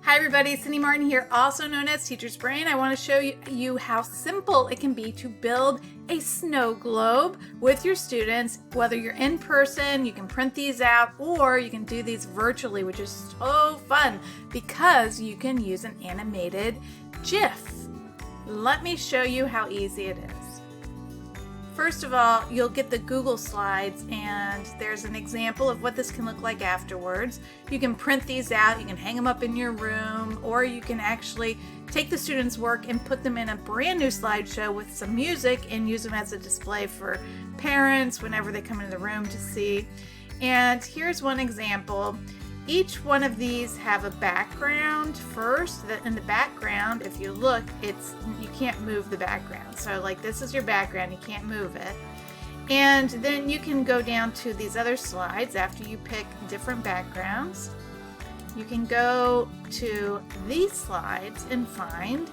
Hi everybody, Cindy Martin here, also known as Teacher's Brain. I want to show you how simple it can be to build a snow globe with your students. Whether you're in person, you can print these out, or you can do these virtually, which is so fun because you can use an animated GIF. Let me show you how easy it is. First of all, you'll get the Google Slides, and there's an example of what this can look like afterwards. You can print these out, you can hang them up in your room, or you can actually take the students' work and put them in a brand new slideshow with some music and use them as a display for parents whenever they come into the room to see. And here's one example. Each one of these have a background first. In the background, if you look, you can't move the background. So like this is your background, you can't move it. And then you can go down to these other slides after you pick different backgrounds. You can go to these slides and find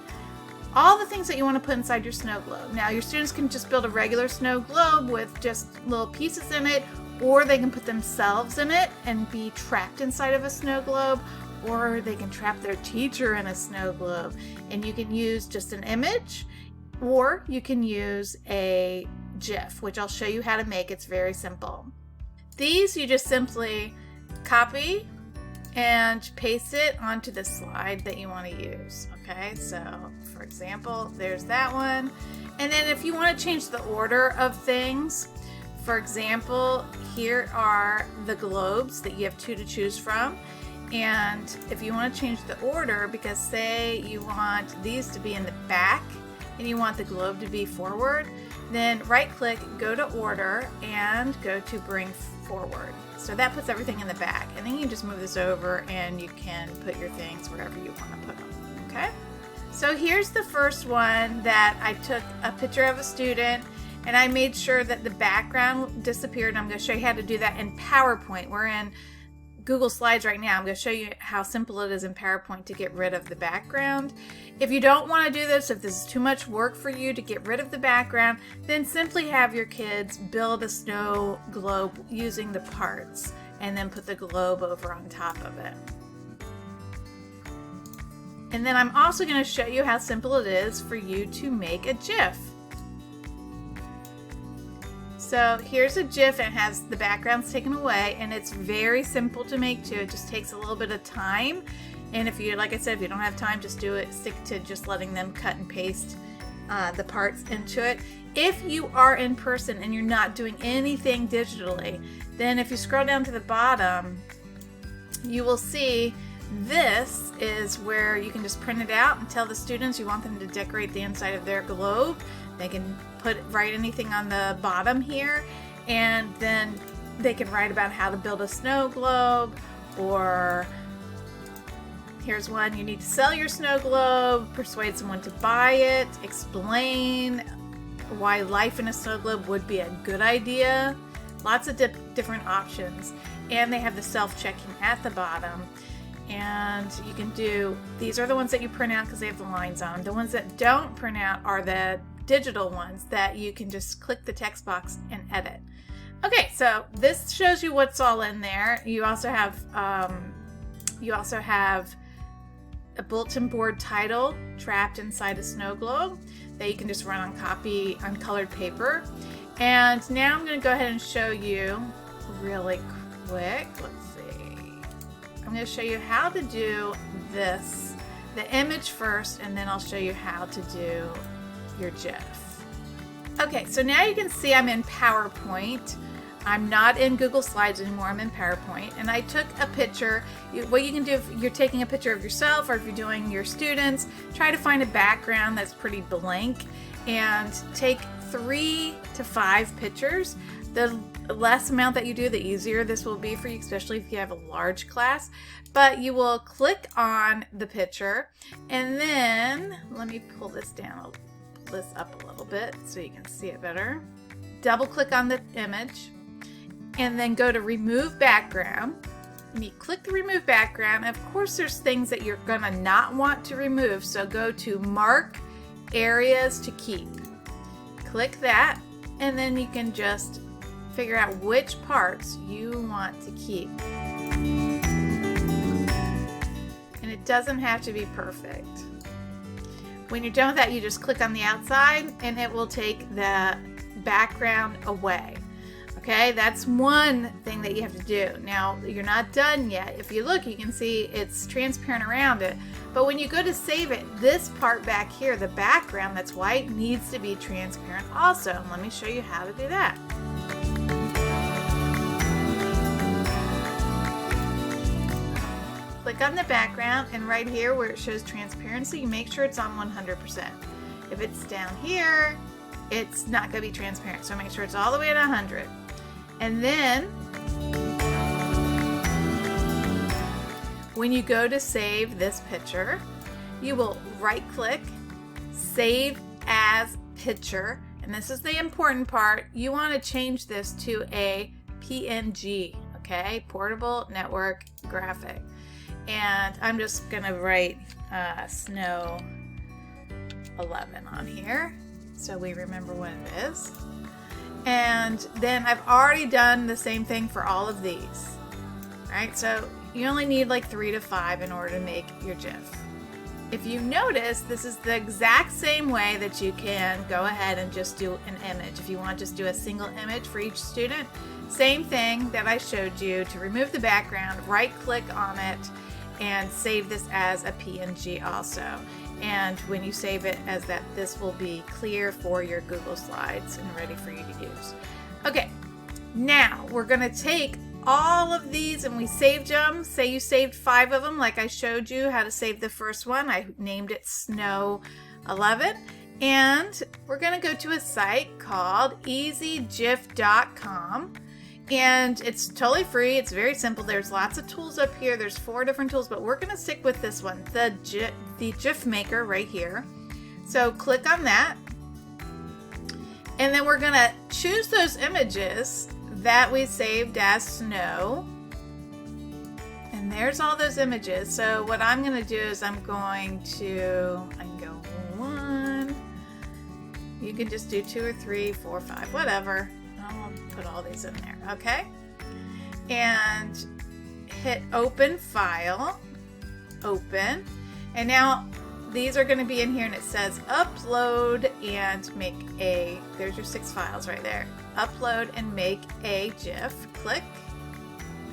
all the things that you want to put inside your snow globe. Now your students can just build a regular snow globe with just little pieces in it, or they can put themselves in it and be trapped inside of a snow globe, or they can trap their teacher in a snow globe. And you can use just an image, or you can use a GIF, which I'll show you how to make. It's very simple. These you just simply copy and paste it onto the slide that you want to use. Okay, so for example, there's that one. And then if you want to change the order of things, for example, here are the globes that you have two to choose from. And if you want to change the order, because say you want these to be in the back and you want the globe to be forward, then right click, go to order, and go to bring forward. So that puts everything in the back. And then you just move this over and you can put your things wherever you want to put them. Okay? So here's the first one that I took a picture of a student, and I made sure that the background disappeared. I'm going to show you how to do that in PowerPoint. We're in Google Slides right now. I'm going to show you how simple it is in PowerPoint to get rid of the background. If you don't want to do this, if this is too much work for you to get rid of the background, then simply have your kids build a snow globe using the parts and then put the globe over on top of it. And then I'm also going to show you how simple it is for you to make a GIF. So here's a GIF, and it has the backgrounds taken away, and it's very simple to make too. It just takes a little bit of time. And if you, like I said, if you don't have time, just do it. Stick to just letting them cut and paste the parts into it. If you are in person and you're not doing anything digitally, then if you scroll down to the bottom, you will see this is where you can just print it out and tell the students you want them to decorate the inside of their globe. They can write anything on the bottom here, and then they can write about how to build a snow globe, or here's one, you need to sell your snow globe, persuade someone to buy it, explain why life in a snow globe would be a good idea. Lots of different options. And they have the self-checking at the bottom. And you can do, these are the ones that you print out because they have the lines on them. The ones that don't print out are the digital ones that you can just click the text box and edit. Okay, so this shows you what's all in there. You also have a bulletin board title, Trapped Inside a Snow Globe, that you can just run on colored paper. And now I'm going to go ahead and show you really quick. Let's see. I'm going to show you how to do this, the image first, and then I'll show you how to do your GIF. Okay, so now you can see I'm in PowerPoint. I'm not in Google Slides anymore, I'm in PowerPoint, and I took a picture. What you can do if you're taking a picture of yourself or if you're doing your students, try to find a background that's pretty blank and take 3 to 5 pictures. The less amount that you do, the easier this will be for you, especially if you have a large class. But you will click on the picture, and then let me pull this down, this up a little bit so you can see it better. Double click on the image and then go to remove background, and you click the remove background. Of course there's things that you're gonna not want to remove, so go to mark areas to keep, click that, and then you can just figure out which parts you want to keep. And it doesn't have to be perfect. When you're done with that, you just click on the outside and it will take the background away. Okay, that's one thing that you have to do. Now, you're not done yet. If you look, you can see it's transparent around it. But when you go to save it, this part back here, the background that's white, needs to be transparent also. And let me show you how to do that. Click on the background, and right here where it shows transparency, you make sure it's on 100%. If it's down here, it's not going to be transparent. So make sure it's all the way at 100. And then when you go to save this picture, you will right click, save as picture. And this is the important part. You want to change this to a PNG, okay? Portable Network Graphic. And I'm just going to write Snow 11 on here so we remember what it is. And then I've already done the same thing for all of these. All right, so you only need like 3 to 5 in order to make your GIF. If you notice, this is the exact same way that you can go ahead and just do an image. If you want to just do a single image for each student, same thing that I showed you. To remove the background, right click on it and save this as a PNG also. And when you save it as that, this will be clear for your Google Slides and ready for you to use. Okay, now we're gonna take all of these and we saved them. Say you saved 5 of them, like I showed you how to save the first one. I named it Snow 11. And we're gonna go to a site called easygif.com. And it's totally free. It's very simple. There's lots of tools up here. There's 4 different tools, but we're going to stick with this one, the GIF maker right here. So click on that. And then we're going to choose those images that we saved as snow. And there's all those images. So what I'm going to do is I can go 1. You can just do 2 or 3, 4, 5, whatever. I'll put all these in there, okay? And hit open file, open. And now these are going to be in here and it says upload and make a, there's your 6 files right there. Upload and make a GIF, click.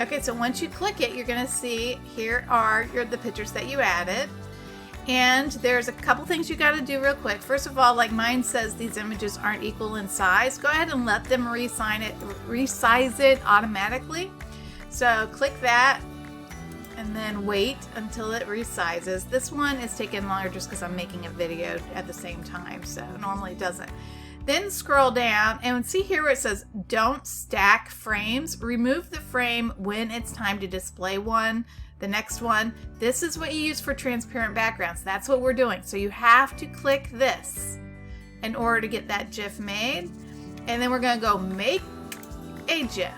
Okay, so once you click it, you're going to see here are the pictures that you added. And there's a couple things you got to do real quick. First of all, like mine says these images aren't equal in size. Go ahead and let them resize it automatically. So click that and then wait until it resizes. This one is taking longer just because I'm making a video at the same time, so normally it doesn't. Then scroll down and see here where it says don't stack frames. Remove the frame when it's time to display one. The next one, this is what you use for transparent backgrounds. That's what we're doing. So you have to click this in order to get that GIF made. And then we're going to go make a GIF.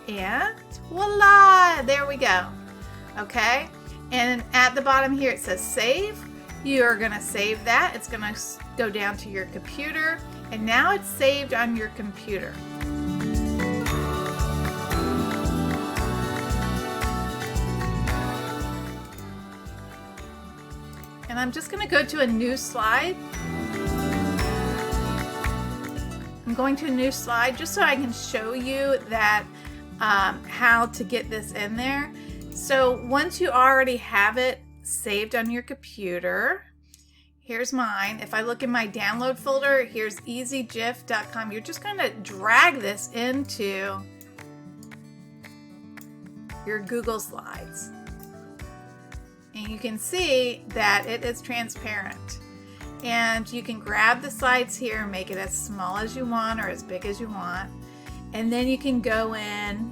And voila, there we go. Okay. And at the bottom here, it says save. You're going to save that. It's going to go down to your computer. And now it's saved on your computer. And I'm just going to go to a new slide. I'm going to a new slide just so I can show you that how to get this in there. So once you already have it saved on your computer, here's mine. If I look in my download folder, here's easygif.com. You're just going to drag this into your Google Slides. And you can see that it is transparent. And you can grab the slides here and make it as small as you want or as big as you want. And then you can go in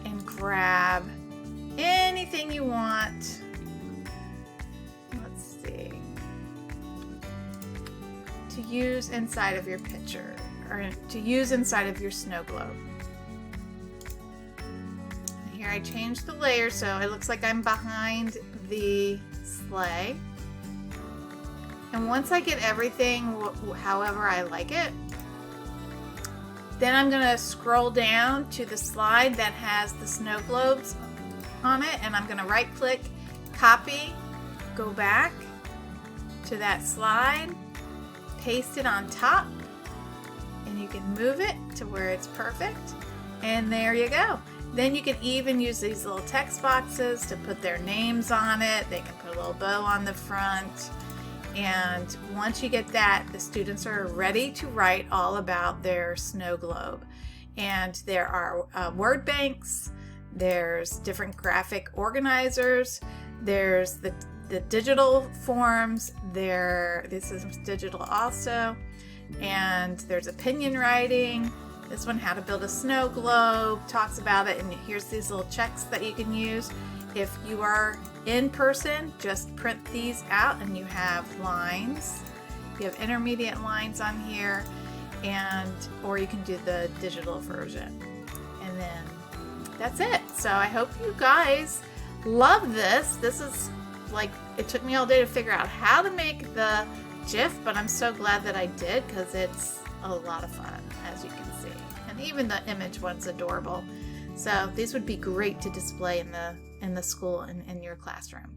and grab anything you want. Let's see. To use inside of your picture or to use inside of your snow globe. Here I changed the layer so it looks like I'm behind the sleigh. And once I get everything however I like it, then I'm going to scroll down to the slide that has the snow globes on it, and I'm going to right click, copy, go back to that slide, paste it on top, and you can move it to where it's perfect. And there you go. Then you can even use these little text boxes to put their names on it. They can put a little bow on the front. And once you get that, the students are ready to write all about their snow globe. And there are word banks, there's different graphic organizers, there's the digital forms, this is digital also, and there's opinion writing. This one, how to build a snow globe, talks about it, and here's these little checks that you can use. If you are in person, just print these out and you have lines. You have intermediate lines on here, or you can do the digital version. And then that's it. So I hope you guys love this. This is like, it took me all day to figure out how to make the GIF, but I'm so glad that I did, because it's a lot of fun, as you can see. And even the image one's adorable. So these would be great to display in the school and in your classroom.